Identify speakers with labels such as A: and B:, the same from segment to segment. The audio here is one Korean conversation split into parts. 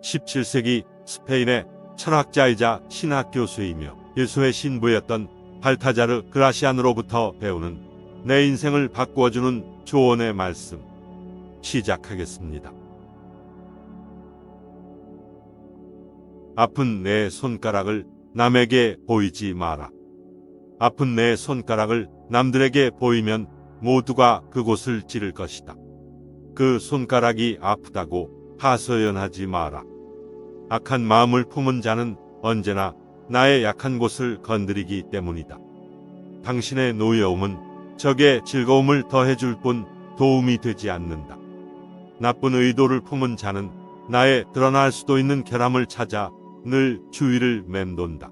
A: 17세기 스페인의 철학자이자 신학 교수이며 예수의 신부였던 발타자르 그라시안으로부터 배우는 내 인생을 바꾸어주는 조언의 말씀 시작하겠습니다. 아픈 내 손가락을 남에게 보이지 마라. 아픈 내 손가락을 남들에게 보이면 모두가 그곳을 찌를 것이다. 그 손가락이 아프다고 하소연하지 마라. 악한 마음을 품은 자는 언제나 나의 약한 곳을 건드리기 때문이다. 당신의 노여움은 적의 즐거움을 더해줄 뿐 도움이 되지 않는다. 나쁜 의도를 품은 자는 나의 드러날 수도 있는 결함을 찾아 늘 주위를 맴돈다.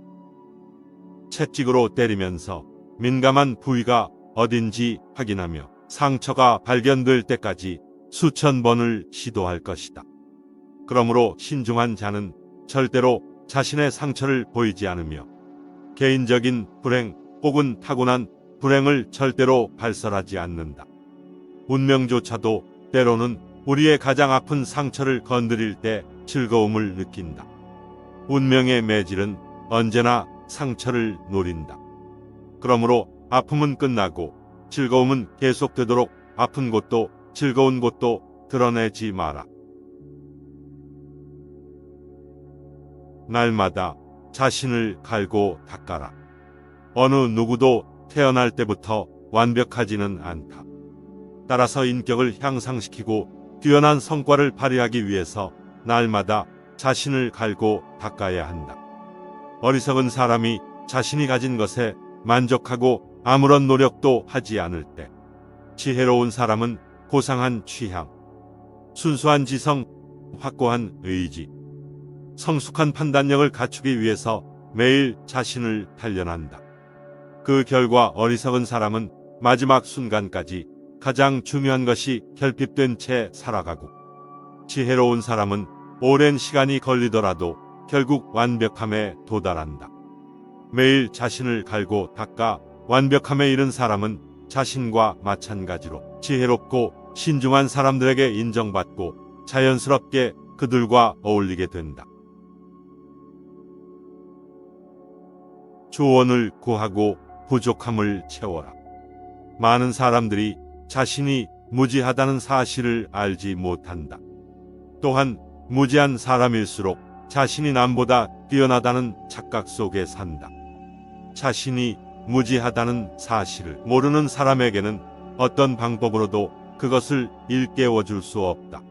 A: 채찍으로 때리면서 민감한 부위가 어딘지 확인하며 상처가 발견될 때까지 수천 번을 시도할 것이다. 그러므로 신중한 자는 절대로 자신의 상처를 보이지 않으며 개인적인 불행 혹은 타고난 불행을 절대로 발설하지 않는다. 운명조차도 때로는 우리의 가장 아픈 상처를 건드릴 때 즐거움을 느낀다. 운명의 매질은 언제나 상처를 노린다. 그러므로 아픔은 끝나고 즐거움은 계속되도록 아픈 곳도 즐거운 곳도 드러내지 마라. 날마다 자신을 갈고 닦아라. 어느 누구도 태어날 때부터 완벽하지는 않다. 따라서 인격을 향상시키고 뛰어난 성과를 발휘하기 위해서 날마다 자신을 갈고 닦아야 한다. 어리석은 사람이 자신이 가진 것에 만족하고 아무런 노력도 하지 않을 때, 지혜로운 사람은 고상한 취향, 순수한 지성, 확고한 의지, 성숙한 판단력을 갖추기 위해서 매일 자신을 단련한다. 그 결과 어리석은 사람은 마지막 순간까지 가장 중요한 것이 결핍된 채 살아가고, 지혜로운 사람은 오랜 시간이 걸리더라도 결국 완벽함에 도달한다. 매일 자신을 갈고 닦아 완벽함에 이른 사람은 자신과 마찬가지로 지혜롭고 신중한 사람들에게 인정받고 자연스럽게 그들과 어울리게 된다. 조언을 구하고 부족함을 채워라. 많은 사람들이 자신이 무지하다는 사실을 알지 못한다. 또한 무지한 사람일수록 자신이 남보다 뛰어나다는 착각 속에 산다. 자신이 무지하다는 사실을 모르는 사람에게는 어떤 방법으로도 그것을 일깨워 줄 수 없다.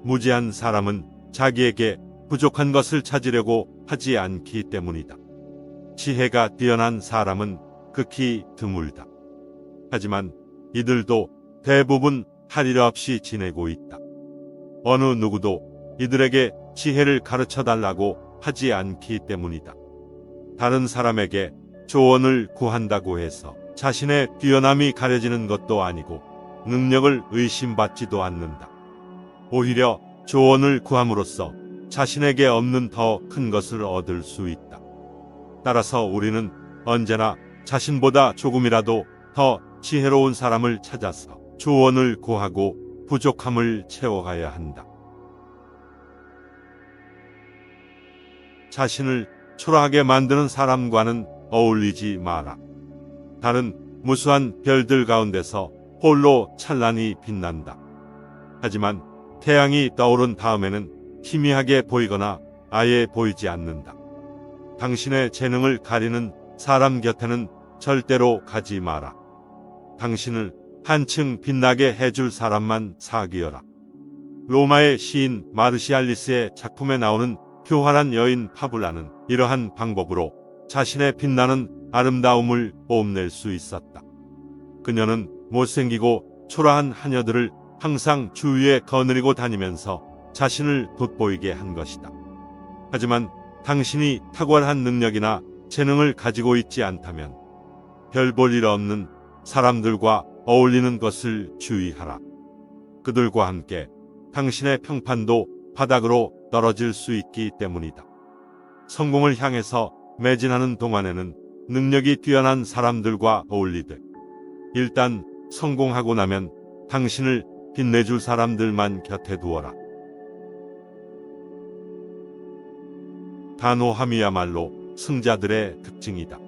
A: 무지한 사람은 자기에게 부족한 것을 찾으려고 하지 않기 때문이다. 지혜가 뛰어난 사람은 극히 드물다. 하지만 이들도 대부분 할 일 없이 지내고 있다. 어느 누구도 이들에게 지혜를 가르쳐 달라고 하지 않기 때문이다. 다른 사람에게 조언을 구한다고 해서 자신의 뛰어남이 가려지는 것도 아니고 능력을 의심받지도 않는다. 오히려 조언을 구함으로써 자신에게 없는 더 큰 것을 얻을 수 있다. 따라서 우리는 언제나 자신보다 조금이라도 더 지혜로운 사람을 찾아서 조언을 구하고 부족함을 채워가야 한다. 자신을 초라하게 만드는 사람과는 어울리지 마라. 달은 무수한 별들 가운데서 홀로 찬란히 빛난다. 하지만 태양이 떠오른 다음에는 희미하게 보이거나 아예 보이지 않는다. 당신의 재능을 가리는 사람 곁에는 절대로 가지 마라. 당신을 한층 빛나게 해줄 사람만 사귀어라. 로마의 시인 마르시알리스의 작품에 나오는 교활한 여인 파블라는 이러한 방법으로 자신의 빛나는 아름다움을 뽐낼 수 있었다. 그녀는 못생기고 초라한 하녀들을 항상 주위에 거느리고 다니면서 자신을 돋보이게 한 것이다. 하지만 당신이 탁월한 능력이나 재능을 가지고 있지 않다면 별 볼 일 없는 사람들과 어울리는 것을 주의하라. 그들과 함께 당신의 평판도 바닥으로 떨어질 수 있기 때문이다. 성공을 향해서 매진하는 동안에는 능력이 뛰어난 사람들과 어울리되 일단 성공하고 나면 당신을 빛내줄 사람들만 곁에 두어라. 단호함이야말로 승자들의 특징이다.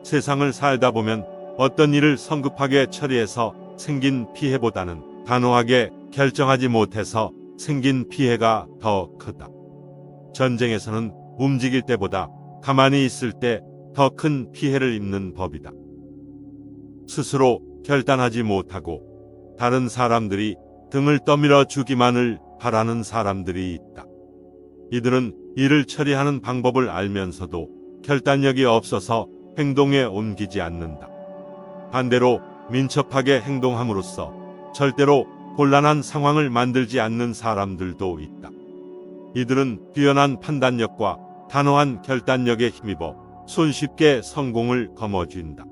A: 세상을 살다 보면 어떤 일을 성급하게 처리해서 생긴 피해보다는 단호하게 결정하지 못해서 생긴 피해가 더 크다. 전쟁에서는 움직일 때보다 가만히 있을 때 더 큰 피해를 입는 법이다. 스스로 결단하지 못하고 다른 사람들이 등을 떠밀어 주기만을 바라는 사람들이 있다. 이들은 일을 처리하는 방법을 알면서도 결단력이 없어서 행동에 옮기지 않는다. 반대로 민첩하게 행동함으로써 절대로 곤란한 상황을 만들지 않는 사람들도 있다. 이들은 뛰어난 판단력과 단호한 결단력에 힘입어 손쉽게 성공을 거머쥔다.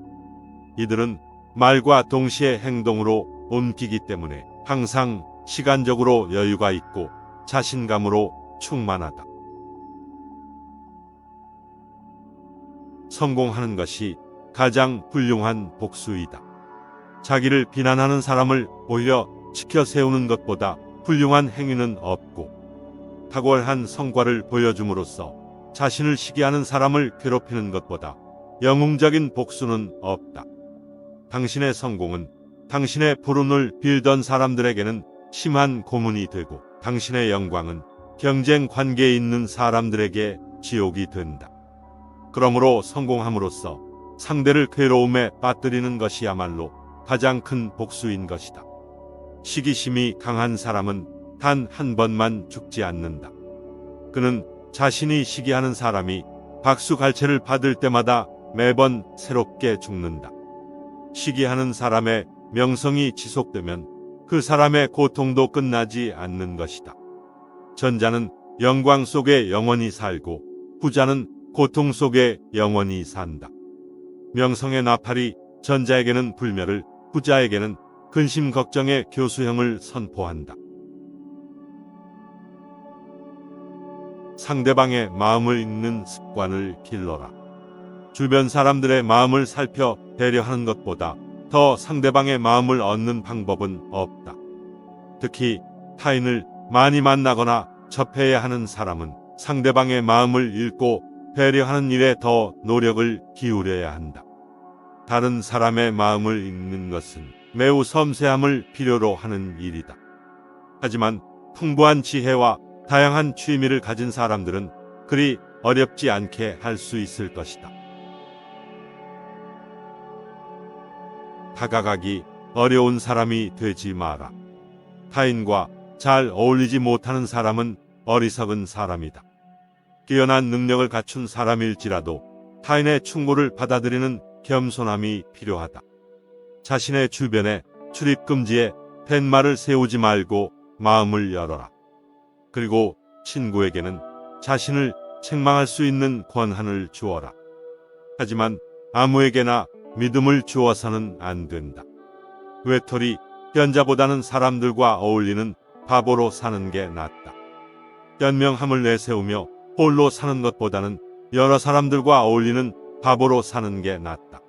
A: 이들은 말과 동시에 행동으로 옮기기 때문에 항상 시간적으로 여유가 있고 자신감으로 충만하다. 성공하는 것이 가장 훌륭한 복수이다. 자기를 비난하는 사람을 오히려 지켜 세우는 것보다 훌륭한 행위는 없고, 탁월한 성과를 보여줌으로써 자신을 시기하는 사람을 괴롭히는 것보다 영웅적인 복수는 없다. 당신의 성공은 당신의 불운을 빌던 사람들에게는 심한 고문이 되고, 당신의 영광은 경쟁 관계에 있는 사람들에게 지옥이 된다. 그러므로 성공함으로써 상대를 괴로움에 빠뜨리는 것이야말로 가장 큰 복수인 것이다. 시기심이 강한 사람은 단 한 번만 죽지 않는다. 그는 자신이 시기하는 사람이 박수갈채를 받을 때마다 매번 새롭게 죽는다. 시기하는 사람의 명성이 지속되면 그 사람의 고통도 끝나지 않는 것이다. 전자는 영광 속에 영원히 살고 후자는 고통 속에 영원히 산다. 명성의 나팔이 전자에게는 불멸을, 후자에게는 근심 걱정의 교수형을 선포한다. 상대방의 마음을 읽는 습관을 길러라. 주변 사람들의 마음을 살펴 배려하는 것보다 더 상대방의 마음을 얻는 방법은 없다. 특히 타인을 많이 만나거나 접해야 하는 사람은 상대방의 마음을 읽고 배려하는 일에 더 노력을 기울여야 한다. 다른 사람의 마음을 읽는 것은 매우 섬세함을 필요로 하는 일이다. 하지만 풍부한 지혜와 다양한 취미를 가진 사람들은 그리 어렵지 않게 할 수 있을 것이다. 다가가기 어려운 사람이 되지 마라. 타인과 잘 어울리지 못하는 사람은 어리석은 사람이다. 뛰어난 능력을 갖춘 사람일지라도 타인의 충고를 받아들이는 겸손함이 필요하다. 자신의 주변에 출입금지에 팻말을 세우지 말고 마음을 열어라. 그리고 친구에게는 자신을 책망할 수 있는 권한을 주어라. 하지만 아무에게나 믿음을 주어서는 안 된다. 외톨이 현자보다는 사람들과 어울리는 바보로 사는 게 낫다. 현명함을 내세우며 홀로 사는 것보다는 여러 사람들과 어울리는 바보로 사는 게 낫다.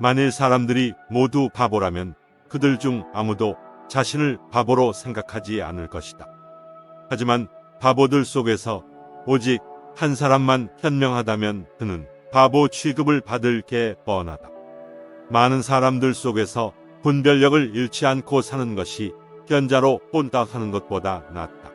A: 만일 사람들이 모두 바보라면 그들 중 아무도 자신을 바보로 생각하지 않을 것이다. 하지만 바보들 속에서 오직 한 사람만 현명하다면 그는 바보 취급을 받을 게 뻔하다. 많은 사람들 속에서 분별력을 잃지 않고 사는 것이 현자로 혼탁하는 것보다 낫다.